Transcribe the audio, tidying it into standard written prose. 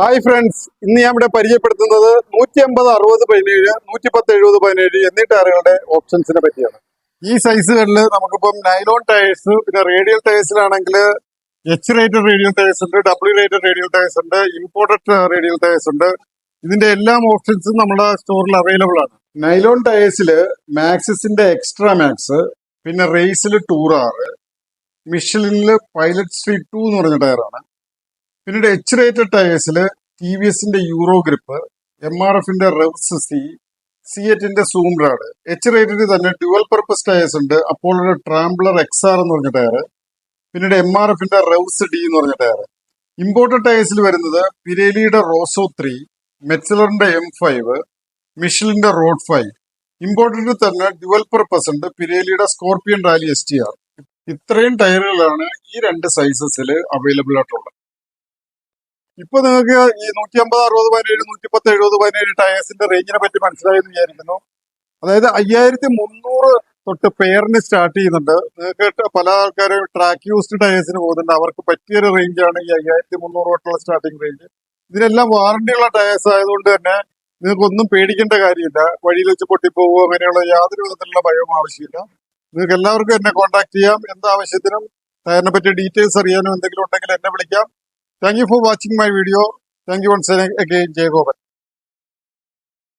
Hi friends, ഇന്ന് ഞാൻ ഇവിടെ പരിചയപ്പെടുത്തുന്നത് 150, 60, 17, 110, 70, 17 എന്നീ ടയറുകളുടെ ഓപ്ഷൻസിനെ പറ്റിയാണ്. ഈ സൈസുകളിൽ നമുക്കിപ്പം നൈലോൺ ടയേഴ്സ്, പിന്നെ റേഡിയൽ ടയേഴ്സിലാണെങ്കിൽ എച്ച് റേറ്റഡ് റേഡിയൽ ടയേഴ്സ് ഉണ്ട്, ഡബ്ല്യു റേറ്റഡ് റേഡിയൽ ടയേഴ്സ് ഉണ്ട്, ഇമ്പോർട്ടഡ് റേഡിയൽ ടയേഴ്സ് ഉണ്ട്. ഇതിന്റെ എല്ലാം ഓപ്ഷൻസും നമ്മുടെ സ്റ്റോറിൽ അവൈലബിൾ ആണ്. നൈലോൺ ടയേഴ്സിൽ മാക്സിസിന്റെ എക്സ്ട്രാ മാക്സ്, പിന്നെ റേസിൽ ടൂർ ആറ്, മിഷലിനിൽ പൈലറ്റ് സ്ട്രീറ്റ് 2 എന്ന് പറഞ്ഞ ടയറാണ്. പിന്നീട് എച്ച് റേറ്റഡ് ടയേഴ്സിൽ ടി വി എസിന്റെ യൂറോ ഗ്രിപ്പ്, MRF-ന്റെ റെവ്സ് സിയറ്റിന്റെ സൂംബ്രാഡ്. എച്ച് റേറ്റഡിൽ തന്നെ ഡ്യുവൽ പർപ്പസ് ടയേഴ്സ് ഉണ്ട്, അപ്പോളോയുടെ ട്രാംബ്ലർ XR എന്ന് പറഞ്ഞ ടയർ, പിന്നീട് MRF-ന്റെ റെവ്സ് D എന്ന് പറഞ്ഞ ടയർ. ഇമ്പോർട്ടഡ് ടയേഴ്സിൽ വരുന്നത് പിരേലിയുടെ റോസോ 3, മെറ്റ്സലറിന്റെ M5, മിഷലിന്റെ റോഡ് 5. ഇമ്പോർട്ടഡിൽ തന്നെ ഡ്യുവൽ പർപ്പസ് ഉണ്ട്, പിരേലിയുടെ സ്കോർപിയൻ റാലി STR. ഇത്രയും ടയറുകളാണ് ഈ രണ്ട് സൈസസിൽ അവൈലബിൾ ആയിട്ടുള്ളത്. ഇപ്പൊ നിങ്ങൾക്ക് ഈ 150, 60, 17, 110, 70, 17 ടയേഴ്സിന്റെ റേഞ്ചിനെ പറ്റി മനസ്സിലായെന്ന് വിചാരിക്കുന്നു. അതായത് 5300 തൊട്ട് പെയറിന് സ്റ്റാർട്ട് ചെയ്യുന്നുണ്ട്. നിങ്ങൾക്ക് പല ആൾക്കാരും ട്രാക്ക് യൂസ്ഡ് ടയേഴ്സിന് പോകുന്നുണ്ട്. അവർക്ക് പറ്റിയൊരു റേഞ്ചാണ് ഈ 5300 തൊട്ടുള്ള സ്റ്റാർട്ടിംഗ് റേഞ്ച്. ഇതിനെല്ലാം വാറണ്ടിയുള്ള ടയേഴ്സ് ആയതുകൊണ്ട് തന്നെ നിങ്ങൾക്ക് ഒന്നും പേടിക്കേണ്ട കാര്യമില്ല. വഴിയിൽ വെച്ച് പൊട്ടിപ്പോവോ അങ്ങനെയുള്ള യാതൊരു വിധത്തിലുള്ള ഭയവും ആവശ്യമില്ല. നിങ്ങൾക്ക് എല്ലാവർക്കും എന്നെ കോൺടാക്ട് ചെയ്യാം. എന്താവശ്യത്തിനും ടയറിനെ പറ്റി ഡീറ്റെയിൽസ് അറിയാനും എന്തെങ്കിലും ഉണ്ടെങ്കിൽ എന്നെ വിളിക്കാം. Thank you for watching my video. Thank you once again, Jay Gopan.